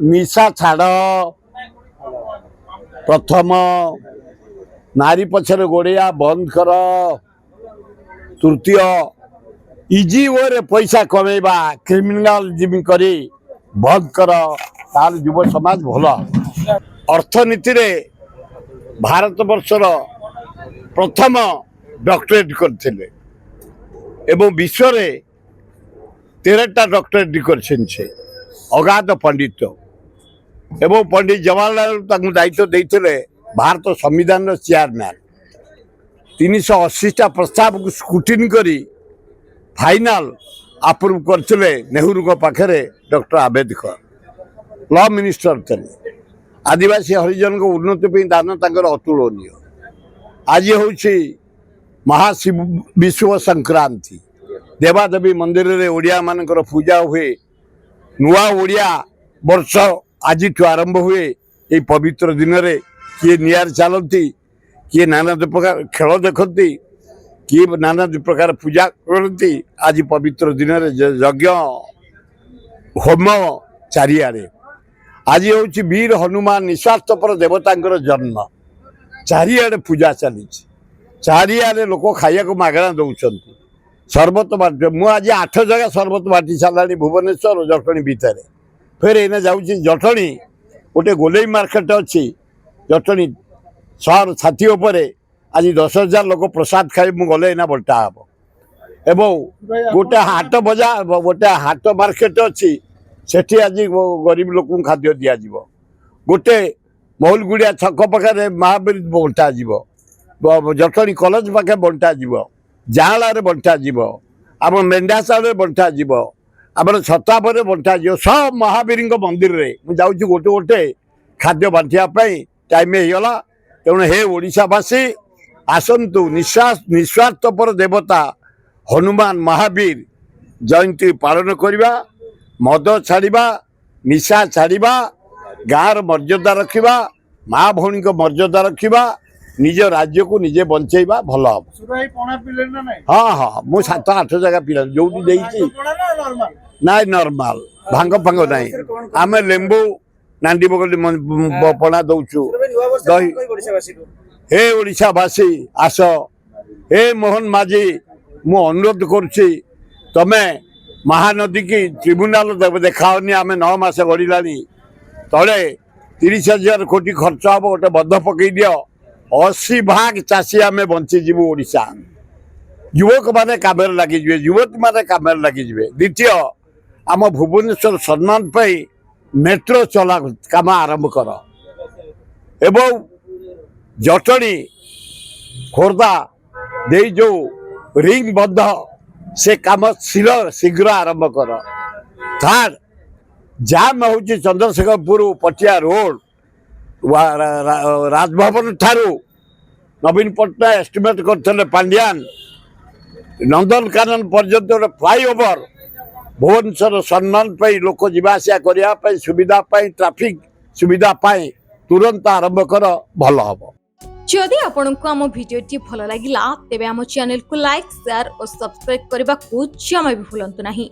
निशा छाड़ प्रथम नारी पछरे गोड़िया बंद कर तृतीय इजी वे पैसा कमेबा क्रिमिनालिज्म करी बंद कर तार युव समाज भल अर्थनीति रे भारत वर्षर प्रथम डॉक्टरेट करथिले एवं विश्व रे 13टा डॉक्टरेट कर अगाध पंडित एवं पंडित जवाहरलाल दायित्व देते भारत संविधान चेयरमैन 380टा प्रस्ताव को स्क्रूटिनी करी फाइनल अप्रूव करते नेहरू पाखे डॉक्टर आंबेडकर लॉ मिनिस्टर थे आदिवासी हरिजन को उन्नति दान तंकर अतुलनीय आज हूँ महाशिव विश्व संक्रांति देवादेवी मंदिर रे ओडिया मानकर पूजा हुए नुआ ओडिया वर्ष आज आरंभ हुए ये पवित्र दिन रे किए नियार चलती किए नाना प्रकार खेल देखती किए नाना प्रकार पूजा करती आज पवित्र दिन रे यज्ञ होम चारिआडे आज हूँ वीर हनुमान निस्वार्थपर देवता जन्म चारिआडे पूजा चली चारिआडे लोक खाया को मागणा दौरान सरबत बांट मु आज 8 जगह सरबत बांटी सारा भुवनेश्वर जटणी भितर फिर एने जाऊँगी जटणी गोटे गोलेई मार्केट अच्छी जटणी शहर छाती उपरे आज 10,000 लोक प्रसाद खाई मु गले एना बंटा हम एवं गोटे हाट बजार गोटे हाट मार्केट अच्छी सेठी आज गरीब लोक खाद्य दिज्व गोटे महुलगुड़िया छक पाखे महावीर बंटा जटणी कॉलेज पाखे बंटा जाँलार बंटा आम मेंढाशाल बंटा आम छतापर बंटा सब महावीर मंदिर रे मुझे गोटे गोटे खाद्य बांटापी टाइम होगा तेणु हे ओडिशावासी आसतु निस्वार्थपर देवता हनुमान महावीर जयंती पालन करवा मद छाड़ा निशा छाड़ा गाँव मर्यादा रखा माँ भौणी मर्यादा रखा निज राज्य को निजे बंचेबा भल हम हाँ हाँ मु 7-8 जगह पिला जो ना नॉर्मल भांग फांग ना आम लेंबू नांडी बगल पणा दौचु हे ओडिशावासी आस हे मोहन माझी मु अनुरोध करुच्ची तमे महानदी की ट्रिब्यूनाल देखाओनी आम 9 मास गढ़ला तले 30,000 कोटी खर्च हम गोटे बध पकई दियो 80 भाग चाषी आम बंचीजु ओडिशा युवक मैंने कम लगे युवती मैंने कम लगे द्वितीय आम भुवनेश्वर सम्मान पाई मेट्रो चला काम आरंभ कर एवं जटणी खोर्धा दे जो रिंग बंध से काम शीघ्र आरंभ कर थर्ड जाम हूँ चंद्रशेखरपुर पटिया रोड राजभवन ठारू नवीन पट्टनायक एस्टिमेट करते पांड्यान नंदनकानन पर्यंत गोटे फ्लाईओवर भुवनेश्वर सम्मान पाई लोक जीवासा करने सुविधा ट्राफिक सुविधा तुरंत आरंभ कर भल हम जदि आपंक आम भिडी भल लगा तेब आम चैनल को लाइक शेयर और सब्सक्राइब करने को जमा भी भूलु नहीं।